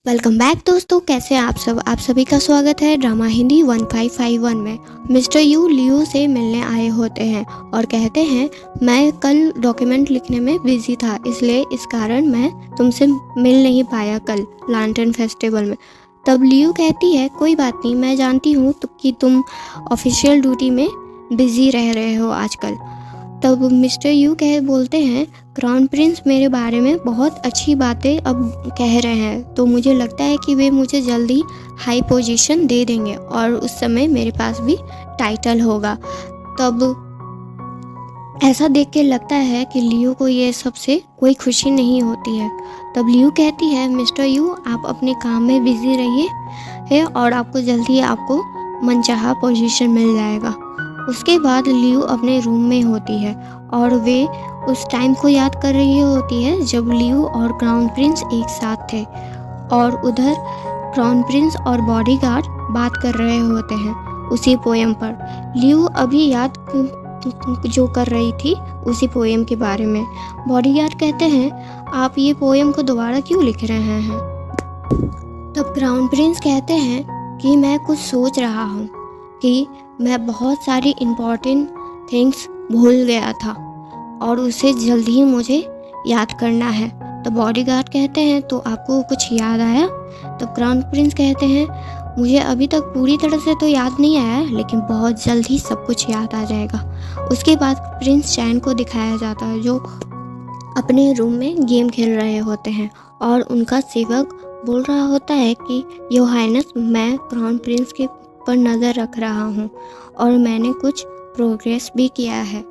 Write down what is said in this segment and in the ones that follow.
Welcome back दोस्तों, कैसे हैं आप सब। आप सभी का स्वागत है ड्रामा हिंदी 1551 में। मिस्टर यू लियो से मिलने आए होते हैं और कहते हैं मैं कल डॉक्यूमेंट लिखने में बिजी था, इसलिए इस कारण मैं तुमसे मिल नहीं पाया कल लैंटर्न फेस्टिवल में। तब लियो कहती है कोई बात नहीं, मैं जानती हूँ कि तुम ऑफिशियल ड्यूटी में बिजी रह रहे हो आजकल। तब मिस्टर यू बोलते हैं क्राउन प्रिंस मेरे बारे में बहुत अच्छी बातें अब कह रहे हैं, तो मुझे लगता है कि वे मुझे जल्दी हाई पोजीशन दे देंगे और उस समय मेरे पास भी टाइटल होगा। तब ऐसा देख के लगता है कि लियो को ये सबसे कोई खुशी नहीं होती है। तब लियो कहती है मिस्टर यू आप अपने काम में बिजी रहिए है और आपको जल्दी आपको मनचाहा पोजीशन मिल जाएगा। उसके बाद लियो अपने रूम में होती है और वे उस टाइम को याद कर रही होती है जब लियो और क्राउन प्रिंस एक साथ थे और उधर क्राउन प्रिंस और बॉडीगार्ड बात कर रहे होते हैं उसी पोएम पर। लियो अभी याद जो कर रही थी उसी पोएम के बारे में। बॉडीगार्ड कहते हैं आप ये पोएम को दोबारा क्यों लिख रहे हैं। तब क्राउन प्रिंस कहते हैं कि मैं कुछ सोच रहा हूँ कि मैं बहुत सारी इम्पोर्टेंट थिंग्स भूल गया था और उसे जल्दी ही मुझे याद करना है। तो बॉडीगार्ड कहते हैं तो आपको कुछ याद आया। तो क्राउन प्रिंस कहते हैं मुझे अभी तक पूरी तरह से तो याद नहीं आया, लेकिन बहुत जल्द ही सब कुछ याद आ जाएगा। उसके बाद प्रिंस चैन को दिखाया जाता है जो अपने रूम में गेम खेल रहे होते हैं और उनका सेवक बोल रहा होता है कि योर हाइनेस मैं क्राउन प्रिंस के पर नज़र रख रहा हूँ और मैंने कुछ प्रोग्रेस भी किया है।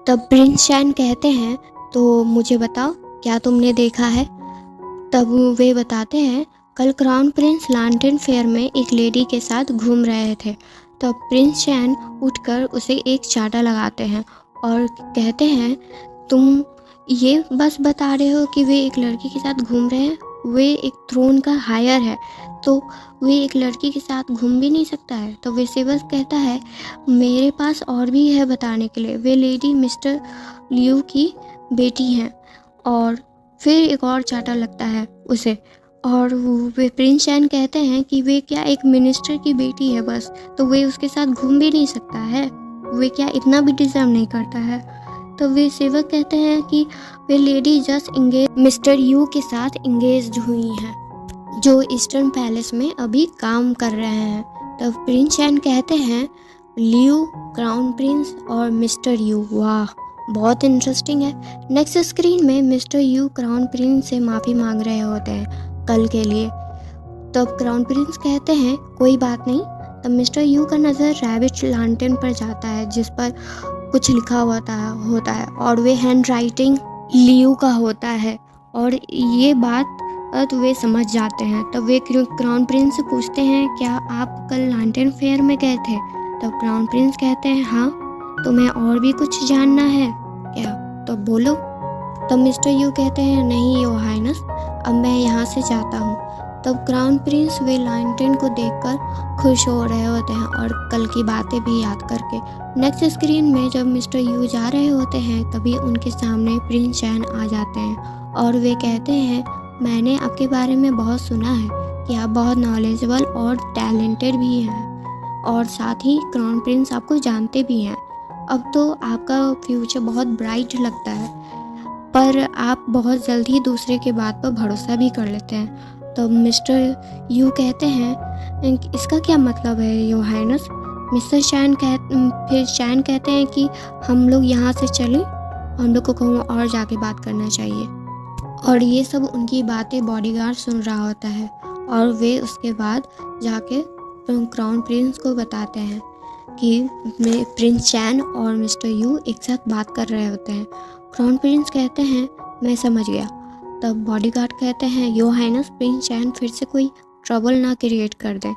तब प्रिंस चैन कहते हैं तो मुझे बताओ क्या तुमने देखा है। तब वे बताते हैं कल क्राउन प्रिंस लैंटर्न फेयर में एक लेडी के साथ घूम रहे थे। तब प्रिंस चैन उठकर उसे एक चाटा लगाते हैं और कहते हैं तुम ये बस बता रहे हो कि वे एक लड़की के साथ घूम रहे हैं, वे एक थ्रोन का हायर है तो वे एक लड़की के साथ घूम भी नहीं सकता है। तो वे सेवक कहता है मेरे पास और भी है बताने के लिए, वे लेडी मिस्टर लियो की बेटी हैं। और फिर एक और चाटा लगता है उसे और वे प्रिंस चैन कहते हैं कि वे क्या एक मिनिस्टर की बेटी है बस, तो वे उसके साथ घूम भी नहीं सकता है, वे क्या इतना भी डिजर्व नहीं करता है। तो वे सेवक कहते हैं कि वे lady just engage mister U के साथ इंगेज हुई हैं जो ईस्टर्न पैलेस में अभी काम कर रहे हैं। तब प्रिंस चैन कहते हैं लियो क्राउन प्रिंस और मिस्टर यू, वाह बहुत इंटरेस्टिंग है। नेक्स्ट स्क्रीन में मिस्टर यू क्राउन प्रिंस से माफ़ी मांग रहे होते हैं कल के लिए। तब क्राउन प्रिंस कहते हैं कोई बात नहीं। तब मिस्टर यू का नज़र रैबिट लैंटर्न पर जाता है जिस पर कुछ लिखा होता है और वे हैंड राइटिंग लियो का होता है और ये बात वे समझ जाते हैं। तब वे क्राउन प्रिंस से पूछते हैं क्या आप कल लैंटर्न फेयर में गए थे। तब क्राउन प्रिंस कहते हैं हाँ, तुम्हें और भी कुछ जानना है क्या, तो बोलो। तब मिस्टर यू कहते हैं नहीं योर हाइनेस, अब मैं यहाँ से जाता हूँ। तब क्राउन प्रिंस वे लैंटर्न को देखकर खुश हो रहे होते हैं और कल की बातें भी याद करके। नेक्स्ट स्क्रीन में जब मिस्टर यू जा रहे होते हैं तभी उनके सामने प्रिंस चैन आ जाते हैं और वे कहते हैं मैंने आपके बारे में बहुत सुना है कि आप बहुत नॉलेजेबल और टैलेंटेड भी हैं और साथ ही क्राउन प्रिंस आपको जानते भी हैं। अब तो आपका फ्यूचर बहुत ब्राइट लगता है, पर आप बहुत जल्द ही दूसरे के बात पर भरोसा भी कर लेते हैं। तो मिस्टर यू कहते हैं इसका क्या मतलब है योर हाइनेस। मिस्टर फिर चैन कहते हैं कि हम लोग यहाँ से चलें, हम लोग को कहूँ और जाके बात करना चाहिए। और ये सब उनकी बातें बॉडीगार्ड सुन रहा होता है और वे उसके बाद जाके क्राउन प्रिंस को बताते हैं कि प्रिंस चैन और मिस्टर यू एक साथ बात कर रहे होते हैं। क्राउन प्रिंस कहते हैं मैं समझ गया। तब बॉडीगार्ड कहते हैं योर हाइनेस प्रिंस चैन फिर से कोई ट्रबल ना क्रिएट कर दें।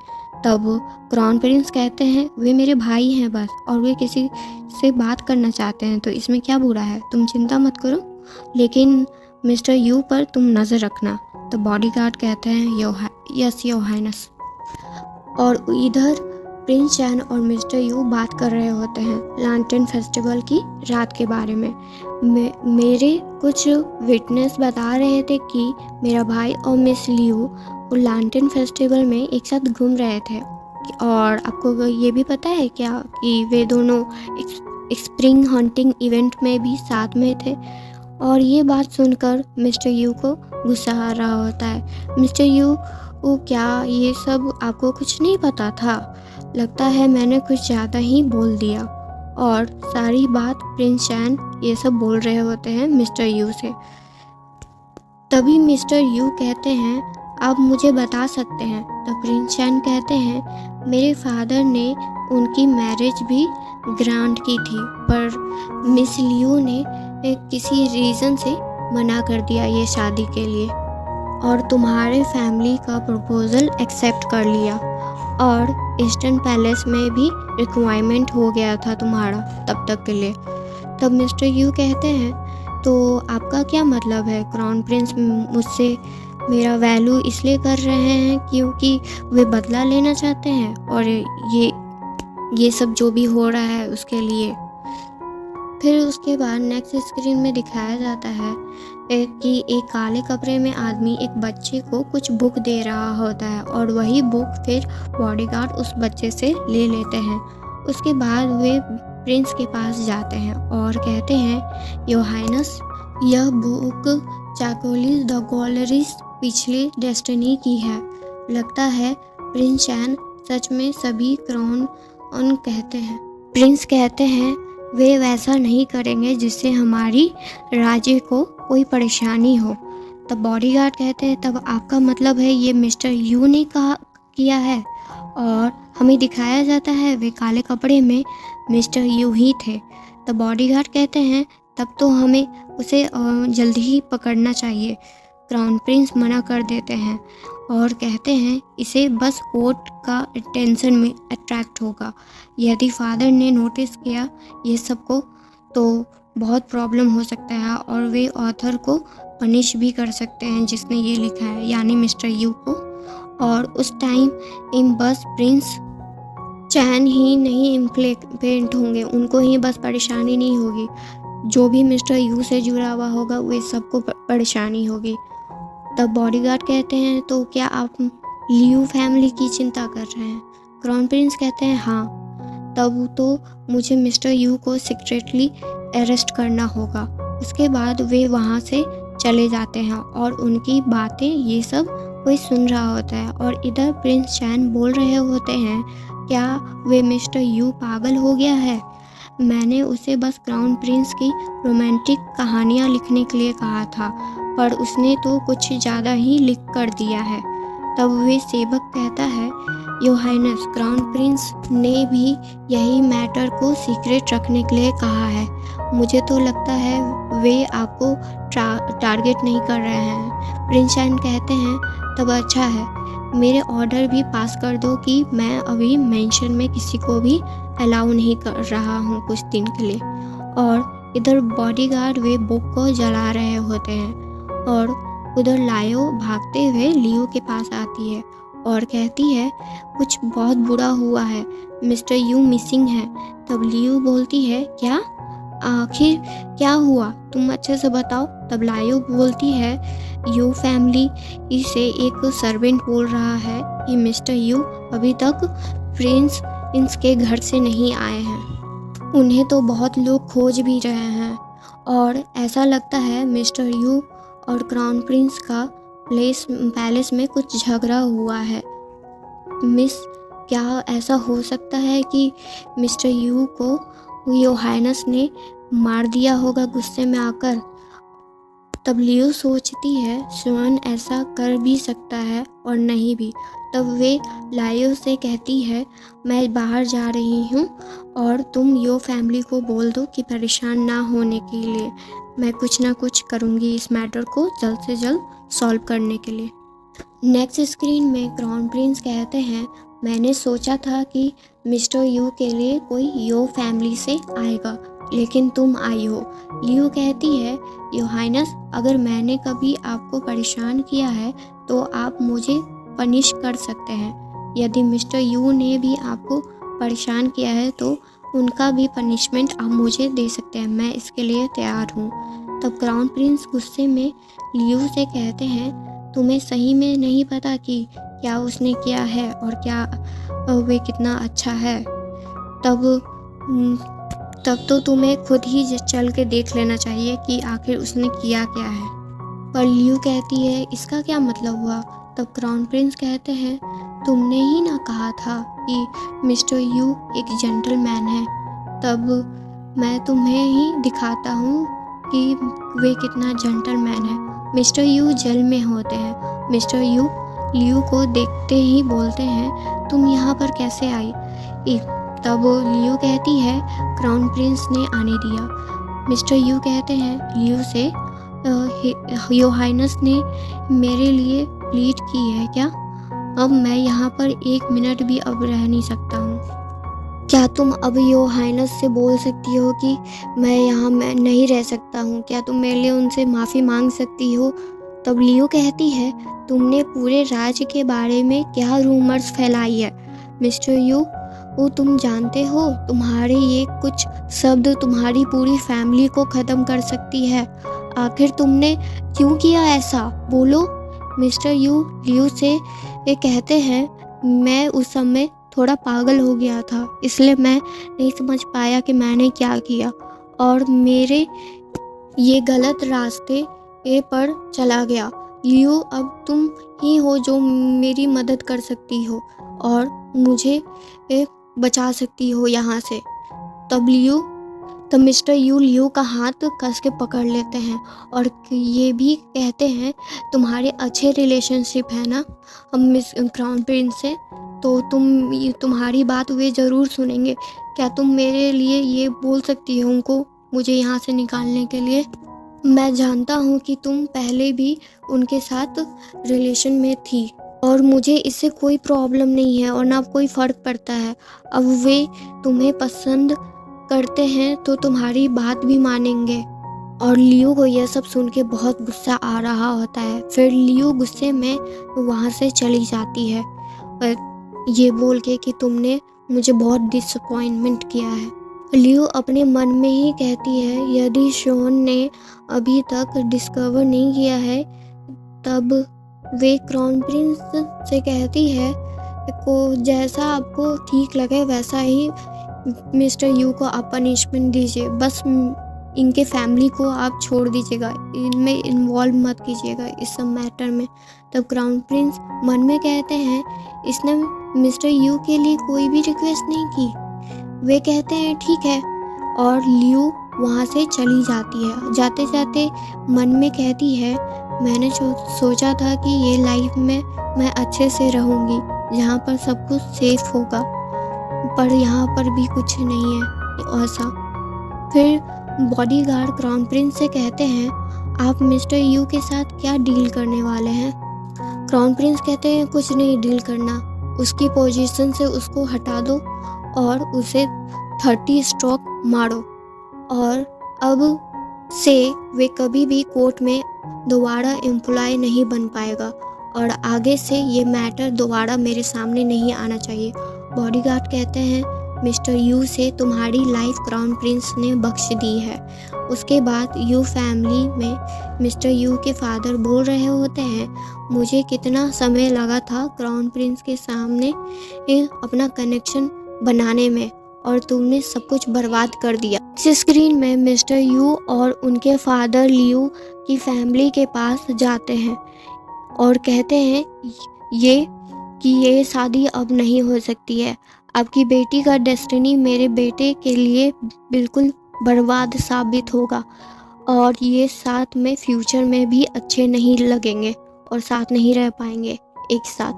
तब क्राउन प्रिंस कहते हैं वे मेरे भाई हैं बस और वे किसी से बात करना चाहते हैं तो इसमें क्या बुरा है, तुम चिंता मत करो, लेकिन मिस्टर यू पर तुम नज़र रखना। तो बॉडीगार्ड कहते हैं यस योर हाइनेस। और इधर प्रिंस चैन और मिस्टर यू बात कर रहे होते हैं लैंटर्न फेस्टिवल की रात के बारे में। मेरे कुछ विटनेस बता रहे थे कि मेरा भाई और मिस लियू वो लैंटर्न फेस्टिवल में एक साथ घूम रहे थे। और आपको ये भी पता है क्या कि वे दोनों स्प्रिंग हंटिंग इवेंट में भी साथ में थे। और ये बात सुनकर मिस्टर यू को गुस्सा आ रहा होता है। मिस्टर यू, क्या ये सब आपको कुछ नहीं पता था? लगता है मैंने कुछ ज़्यादा ही बोल दिया। और सारी बात प्रिंस चैन ये सब बोल रहे होते हैं मिस्टर यू से। तभी मिस्टर यू कहते हैं, आप मुझे बता सकते हैं? तो प्रिंस चैन कहते हैं, मेरे फादर ने उनकी मैरिज भी ग्रांट की थी, पर मिस लियू ने किसी रीज़न से मना कर दिया ये शादी के लिए, और तुम्हारे फैमिली का प्रपोज़ल एक्सेप्ट कर लिया, और ईस्टर्न पैलेस में भी रिक्वायरमेंट हो गया था तुम्हारा तब तक के लिए। तब मिस्टर यू कहते हैं, तो आपका क्या मतलब है? क्राउन प्रिंस मुझसे मेरा वैल्यू इसलिए कर रहे हैं क्योंकि वे बदला लेना चाहते हैं, और ये सब जो भी हो रहा है उसके लिए। फिर उसके बाद नेक्स्ट स्क्रीन में दिखाया जाता है कि एक काले कपड़े में आदमी एक बच्चे को कुछ बुक दे रहा होता है, और वही बुक फिर बॉडीगार्ड उस बच्चे से ले लेते हैं। उसके बाद वे प्रिंस के पास जाते हैं और कहते हैं, योर हाइनेस, यह बुक चाकोलिस द गॉलरिस पिछले डेस्टिनी की है। लगता है प्रिंस चैन सच में सभी क्राउन ऑन कहते हैं। प्रिंस कहते हैं, वे वैसा नहीं करेंगे जिससे हमारी राज्य को कोई परेशानी हो। तब बॉडीगार्ड कहते हैं, तब आपका मतलब है ये मिस्टर यू ने किया है? और हमें दिखाया जाता है वे काले कपड़े में मिस्टर यू ही थे। तब बॉडीगार्ड कहते हैं, तब तो हमें उसे जल्दी ही पकड़ना चाहिए। क्राउन प्रिंस मना कर देते हैं और कहते हैं, इसे बस कोर्ट का अटेंशन में अट्रैक्ट होगा। यदि फादर ने नोटिस किया ये सब को तो बहुत प्रॉब्लम हो सकता है, और वे ऑथर को पनिश भी कर सकते हैं जिसने ये लिखा है, यानी मिस्टर यू को। और उस टाइम इन बस प्रिंस चैन ही नहीं इम्प्लीमेंट होंगे, उनको ही बस परेशानी नहीं होगी, जो भी मिस्टर यू से जुड़ा हुआ होगा वे सबको परेशानी होगी। तब बॉडीगार्ड कहते हैं, तो क्या आप लियू फैमिली की चिंता कर रहे हैं? क्राउन प्रिंस कहते हैं, हाँ। तब तो मुझे मिस्टर यू को सीक्रेटली अरेस्ट करना होगा। उसके बाद वे वहाँ से चले जाते हैं और उनकी बातें ये सब कोई सुन रहा होता है। और इधर प्रिंस चैन बोल रहे होते हैं, क्या वे मिस्टर यू पागल हो गया है? मैंने उसे बस क्राउन प्रिंस की रोमांटिक कहानियाँ लिखने के लिए कहा था, पर उसने तो कुछ ज़्यादा ही लिख कर दिया है। तब वे सेवक कहता है, योर हाइनेस, क्राउन प्रिंस ने भी यही मैटर को सीक्रेट रखने के लिए कहा है। मुझे तो लगता है वे आपको टारगेट नहीं कर रहे हैं। प्रिंस चैन कहते हैं, तब अच्छा है, मेरे ऑर्डर भी पास कर दो कि मैं अभी मेंशन में किसी को भी अलाउ नहीं कर रहा हूँ कुछ दिन के लिए। और इधर बॉडीगार्ड वे बुक को जला रहे होते हैं, और उधर लायो भागते हुए लियो के पास आती है और कहती है, कुछ बहुत बुरा हुआ है, मिस्टर यू मिसिंग है। तब लियो बोलती है, क्या? आखिर क्या हुआ, तुम अच्छे से बताओ। तब लायो बोलती है, यू फैमिली इसे एक सर्वेंट बोल रहा है कि मिस्टर यू अभी तक प्रिंस के घर से नहीं आए हैं। उन्हें तो बहुत लोग खोज भी रहे हैं, और ऐसा लगता है मिस्टर यू और क्राउन प्रिंस का पैलेस में कुछ झगड़ा हुआ है। मिस, क्या ऐसा हो सकता है कि मिस्टर यू को योर हाइनेस ने मार दिया होगा गुस्से में आकर? तब लियो सोचती है, स्वयं ऐसा कर भी सकता है और नहीं भी। तब वे लायो से कहती है, मैं बाहर जा रही हूँ और तुम यो फैमिली को बोल दो कि परेशान ना होने के लिए मैं कुछ ना कुछ करूँगी इस मैटर को जल्द से जल्द सॉल्व करने के लिए। नेक्स्ट स्क्रीन में क्राउन प्रिंस कहते हैं, मैंने सोचा था कि मिस्टर यू के लिए कोई यो फैमिली से आएगा, लेकिन तुम आई हो। लियो कहती है, योर हाइनेस, अगर मैंने कभी आपको परेशान किया है तो आप मुझे पनिश कर सकते हैं। यदि मिस्टर यू ने भी आपको परेशान किया है तो उनका भी पनिशमेंट आप मुझे दे सकते हैं, मैं इसके लिए तैयार हूँ। तब क्राउन प्रिंस गुस्से में लियू से कहते हैं, तुम्हें सही में नहीं पता कि क्या उसने किया है और क्या वे कितना अच्छा है। तब तो तुम्हें खुद ही चल के देख लेना चाहिए कि आखिर उसने किया क्या है। पर लियू कहती है, इसका क्या मतलब हुआ। तब क्राउन प्रिंस कहते हैं, तुमने ही ना कहा था कि मिस्टर यू एक जेंटलमैन है। तब मैं तुम्हें ही दिखाता हूँ कि वे कितना जेंटलमैन है। मिस्टर यू जेल में होते हैं। मिस्टर यू लियू को देखते ही बोलते हैं, तुम यहाँ पर कैसे आई। तब लियू कहती है, क्राउन प्रिंस ने आने दिया। मिस्टर यू कहते हैं लियू से, योर हाइनेस ने मेरे लिए प्लीड की है क्या। अब मैं यहाँ पर 1 मिनट भी अब रह नहीं सकता हूँ। क्या तुम अब योर हाइनेस से बोल सकती हो कि मैं यहाँ मैं नहीं रह सकता हूँ। क्या तुम मेरे लिए उनसे माफ़ी मांग सकती हो। तब लियू कहती है, तुमने पूरे राज्य के बारे में क्या रूमर्स फैलाई है। मिस्टर यू, वो तुम जानते हो तुम्हारे ये कुछ शब्द तुम्हारी पूरी फैमिली को ख़त्म कर सकती है। आखिर तुमने क्यों किया ऐसा, बोलो। मिस्टर यू लियू से ये कहते हैं, मैं उस समय थोड़ा पागल हो गया था, इसलिए मैं नहीं समझ पाया कि मैंने क्या किया और मेरे ये गलत रास्ते पर चला गया। लियू, अब तुम ही हो जो मेरी मदद कर सकती हो और मुझे बचा सकती हो यहाँ से। तब मिस्टर यू लियू का हाथ कस के पकड़ लेते हैं और ये भी कहते हैं, तुम्हारे अच्छे रिलेशनशिप है ना हम मिस क्राउन प्रिंस से, तो तुम्हारी बात वे ज़रूर सुनेंगे। क्या तुम मेरे लिए ये बोल सकती हो उनको मुझे यहाँ से निकालने के लिए। मैं जानता हूँ कि तुम पहले भी उनके साथ रिलेशन में थी और मुझे इससे कोई प्रॉब्लम नहीं है और ना कोई फ़र्क पड़ता है। अब वे तुम्हें पसंद करते हैं तो तुम्हारी बात भी मानेंगे। और लियू को यह सब सुन के बहुत गुस्सा आ रहा होता है। फिर लियू गुस्से में वहाँ से चली जाती है ये बोल के कि तुमने मुझे बहुत डिसअपॉइंटमेंट किया है। लियू अपने मन में ही कहती है, यदि शॉन ने अभी तक डिस्कवर नहीं किया है। तब वे क्राउन प्रिंस से कहती है, को जैसा आपको ठीक लगे वैसा ही मिस्टर यू को आप पनिशमेंट दीजिए, बस इनके फैमिली को आप छोड़ दीजिएगा, इनमें इन्वॉल्व मत कीजिएगा इस सब मैटर में। तब क्राउन प्रिंस मन में कहते हैं, इसने मिस्टर यू के लिए कोई भी रिक्वेस्ट नहीं की। वे कहते हैं ठीक है और लियू वहाँ से चली जाती है। जाते जाते मन में कहती है, मैंने सोचा था कि ये लाइफ में मैं अच्छे से रहूँगी जहाँ पर सब कुछ सेफ होगा, पर यहाँ पर भी कुछ नहीं है ऐसा। फिर बॉडीगार्ड क्राउन प्रिंस से कहते हैं, आप मिस्टर यू के साथ क्या डील करने वाले हैं। क्राउन प्रिंस कहते हैं, कुछ नहीं डील करना, उसकी पोजीशन से उसको हटा दो और उसे 30 स्ट्रोक मारो और अब से वे कभी भी कोर्ट में दोबारा एम्प्लॉय नहीं बन पाएगा और आगे से ये मैटर दोबारा मेरे सामने नहीं आना चाहिए। बॉडीगार्ड कहते हैं, मिस्टर यू से तुम्हारी लाइफ क्राउन प्रिंस ने बख्श दी है। उसके बाद यू फैमिली में मिस्टर यू के फादर बोल रहे होते हैं, मुझे कितना समय लगा था क्राउन प्रिंस के सामने अपना कनेक्शन बनाने में और तुमने सब कुछ बर्बाद कर दिया। इस स्क्रीन में मिस्टर यू और उनके फादर लियू की फैमिली के पास जाते हैं और कहते हैं ये शादी अब नहीं हो सकती है। आपकी बेटी का डेस्टिनी मेरे बेटे के लिए बिल्कुल बर्बाद साबित होगा और ये साथ में फ्यूचर में भी अच्छे नहीं लगेंगे और साथ नहीं रह पाएंगे एक साथ।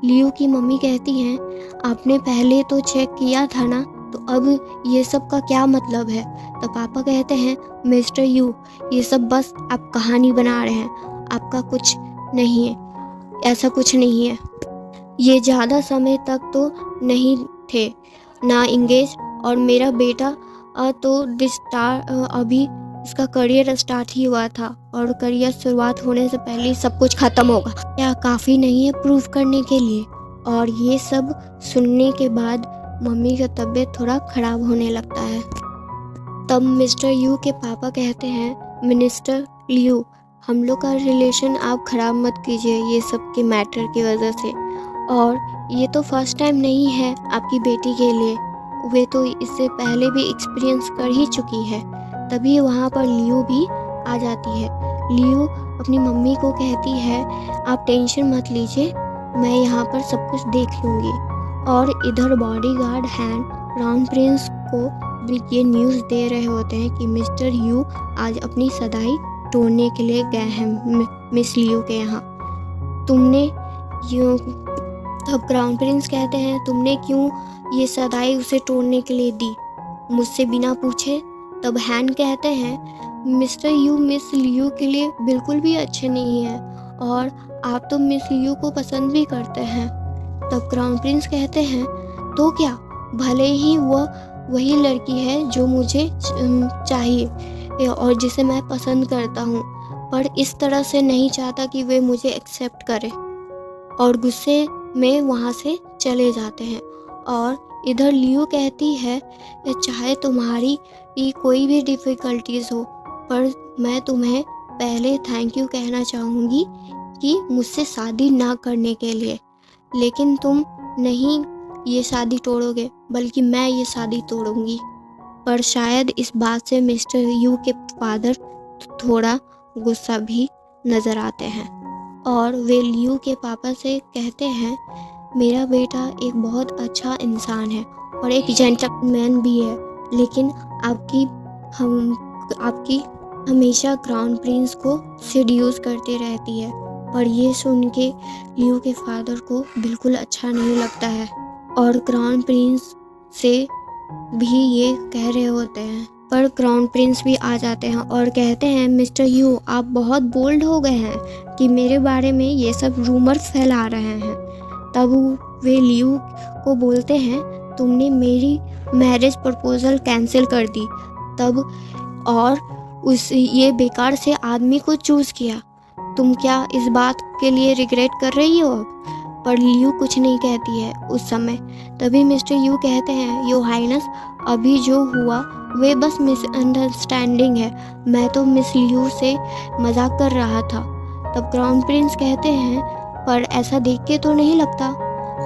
लियू की मम्मी कहती हैं, आपने पहले तो चेक किया था ना, तो अब ये सब का क्या मतलब है। तो पापा कहते हैं, मिस्टर यू ये सब बस आप कहानी बना रहे हैं, आपका कुछ नहीं है, ऐसा कुछ नहीं है। ये ज़्यादा समय तक तो नहीं थे ना इंगेज और मेरा बेटा तो अभी इसका करियर स्टार्ट ही हुआ था और करियर शुरुआत होने से पहले सब कुछ ख़त्म होगा। क्या काफ़ी नहीं है प्रूफ करने के लिए। और ये सब सुनने के बाद मम्मी का तबीयत थोड़ा ख़राब होने लगता है। तब मिस्टर यू के पापा कहते हैं, मिनिस्टर लियू, हम लोग का रिलेशन आप ख़राब मत कीजिए ये सब के मैटर की वजह से। और ये तो फर्स्ट टाइम नहीं है आपकी बेटी के लिए, वे तो इससे पहले भी एक्सपीरियंस कर ही चुकी है। तभी वहाँ पर लियू भी आ जाती है। लियू अपनी मम्मी को कहती है, आप टेंशन मत लीजिए, मैं यहाँ पर सब कुछ देख लूँगी। और इधर बॉडीगार्ड हैन क्राउन प्रिंस को भी ये न्यूज़ दे रहे होते हैं कि मिस्टर यू आज अपनी सगाई तोड़ने के लिए गए हैं मिस लियू के यहाँ। तुमने यूँ तब क्राउन प्रिंस कहते हैं, तुमने क्यों ये सगाई उसे तोड़ने के लिए दी, मुझसे बिना पूछे। तब हैन कहते हैं, मिस्टर यू मिस लियू के लिए बिल्कुल भी अच्छे नहीं हैं और आप तो मिस लियू को पसंद भी करते हैं। तब क्राउन प्रिंस कहते हैं, तो क्या, भले ही वह वही लड़की है जो मुझे चाहिए और जिसे मैं पसंद करता हूँ, पर इस तरह से नहीं चाहता कि वे मुझे एक्सेप्ट करे। और गुस्से में वहाँ से चले जाते हैं। और इधर लियू कहती है, चाहे तुम्हारी कोई भी डिफ़िकल्टीज़ हो, पर मैं तुम्हें पहले थैंक यू कहना चाहूँगी कि मुझसे शादी ना करने के लिए। लेकिन तुम नहीं ये शादी तोड़ोगे, बल्कि मैं ये शादी तोड़ूंगी। पर शायद इस बात से मिस्टर यू के फादर थोड़ा गुस्सा भी नज़र आते हैं और वे लियू के पापा से कहते हैं, मेरा बेटा एक बहुत अच्छा इंसान है और एक जेंटलमैन भी है, लेकिन आपकी हमेशा क्राउन प्रिंस को सेड्यूस करती रहती है। पर ये सुन के लियू के फादर को बिल्कुल अच्छा नहीं लगता है और क्राउन प्रिंस से भी ये कह रहे होते हैं। पर क्राउन प्रिंस भी आ जाते हैं और कहते हैं, मिस्टर यू आप बहुत बोल्ड हो गए हैं कि मेरे बारे में ये सब रूमर फैला रहे हैं। तब वे लियू को बोलते हैं, तुमने मेरी मैरिज प्रपोज़ल कैंसिल कर दी तब और ये बेकार से आदमी को चूज़ किया। तुम क्या इस बात के लिए रिग्रेट कर रही हो? पर लियू कुछ नहीं कहती है उस समय। तभी मिस्टर यू कहते हैं, योर हाइनेस अभी जो हुआ वे बस मिसअंडरस्टैंडिंग है, मैं तो मिस लियू से मजाक कर रहा था। तब क्राउन प्रिंस कहते हैं, पर ऐसा देख के तो नहीं लगता,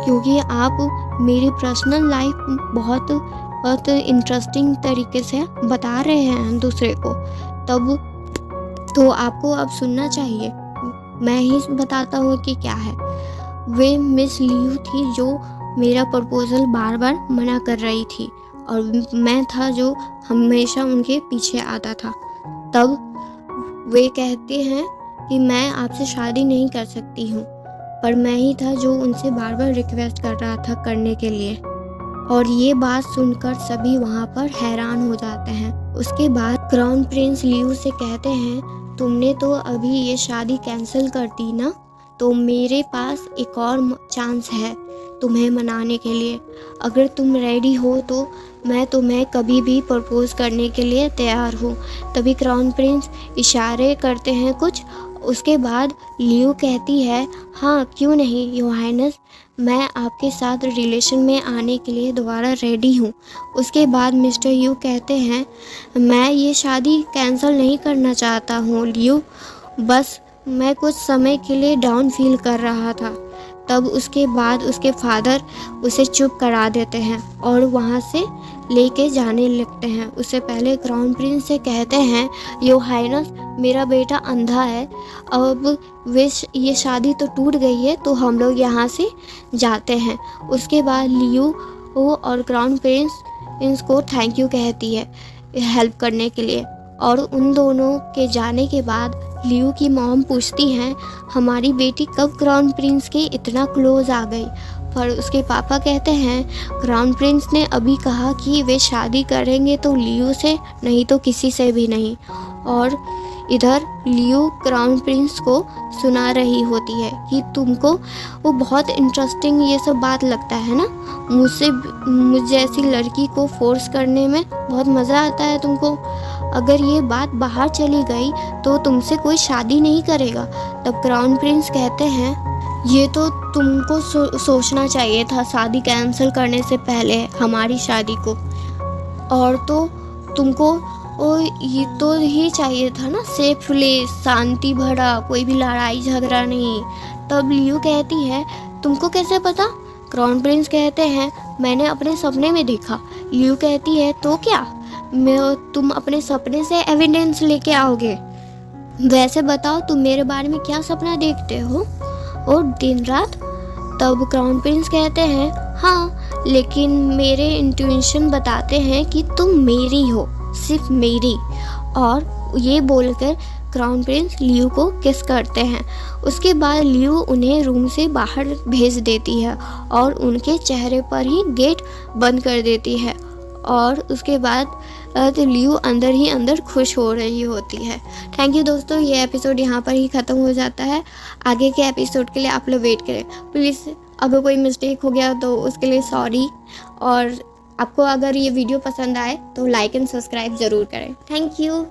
क्योंकि आप मेरी पर्सनल लाइफ बहुत इंटरेस्टिंग तरीके से बता रहे हैं दूसरे को। तब तो आपको अब सुनना चाहिए, मैं ही बताता हूँ कि क्या है। वे मिस लियू थी जो मेरा प्रपोज़ल बार बार मना कर रही थी और मैं था जो हमेशा उनके पीछे आता था। तब वे कहते हैं कि मैं आपसे शादी नहीं कर सकती हूँ, पर मैं ही था जो उनसे बार बार रिक्वेस्ट कर रहा था करने के लिए। और ये बात सुनकर सभी वहाँ पर हैरान हो जाते हैं। उसके बाद क्राउन प्रिंस लियू से कहते हैं, तुमने तो अभी ये शादी कैंसिल कर दी ना, तो मेरे पास एक और चांस है तुम्हें मनाने के लिए। अगर तुम रेडी हो तो मैं तुम्हें कभी भी प्रपोज़ करने के लिए तैयार हूँ। तभी क्राउन प्रिंस इशारे करते हैं कुछ। उसके बाद लियू कहती है, हाँ क्यों नहीं योर हाइनेस, मैं आपके साथ रिलेशन में आने के लिए दोबारा रेडी हूँ। उसके बाद मिस्टर यू कहते हैं, मैं ये शादी कैंसिल नहीं करना चाहता हूँ लियू, बस मैं कुछ समय के लिए डाउन फील कर रहा था। तब उसके बाद उसके फादर उसे चुप करा देते हैं और वहाँ से लेके जाने लगते हैं। उससे पहले क्राउन प्रिंस से कहते हैं, योर हाइनेस मेरा बेटा अंधा है, अब ये शादी तो टूट गई है, तो हम लोग यहाँ से जाते हैं। उसके बाद लियू और क्राउन प्रिंस को थैंक यू कहती है हेल्प करने के लिए। और उन दोनों के जाने के बाद लियू की मॉम पूछती हैं, हमारी बेटी कब क्राउन प्रिंस के इतना क्लोज आ गई? पर उसके पापा कहते हैं, क्राउन प्रिंस ने अभी कहा कि वे शादी करेंगे तो लियू से, नहीं तो किसी से भी नहीं। और इधर लियू क्राउन प्रिंस को सुना रही होती है कि तुमको वो बहुत इंटरेस्टिंग ये सब बात लगता है ना, मुझ जैसी लड़की को फोर्स करने में बहुत मज़ा आता है तुमको। अगर ये बात बाहर चली गई तो तुमसे कोई शादी नहीं करेगा। तब क्राउन प्रिंस कहते हैं, ये तो तुमको सोचना चाहिए था शादी कैंसिल करने से पहले, हमारी शादी को। और तो तुमको ये तो ही चाहिए था ना, सेफ प्लेस, शांति भरा, कोई भी लड़ाई झगड़ा नहीं। तब लियू कहती है तुमको कैसे पता? क्राउन प्रिंस कहते हैं मैंने अपने सपने में देखा। लियू कहती है तो क्या, तुम अपने सपने से एविडेंस लेके आओगे? वैसे बताओ तुम मेरे बारे में क्या सपना देखते हो और दिन रात? तब क्राउन प्रिंस कहते हैं हाँ, लेकिन मेरे इंट्यूशन बताते हैं कि तुम मेरी हो, सिर्फ मेरी। और ये बोलकर क्राउन प्रिंस लियू को किस करते हैं। उसके बाद लियू उन्हें रूम से बाहर भेज देती है और उनके चेहरे पर ही गेट बंद कर देती है। और उसके बाद लियू अंदर ही अंदर खुश हो रही होती है। थैंक यू दोस्तों, ये एपिसोड यहाँ पर ही ख़त्म हो जाता है। आगे के एपिसोड के लिए आप लोग वेट करें प्लीज़। अगर कोई मिस्टेक हो गया तो उसके लिए सॉरी। और आपको अगर ये वीडियो पसंद आए तो लाइक एंड सब्सक्राइब ज़रूर करें। Thank you.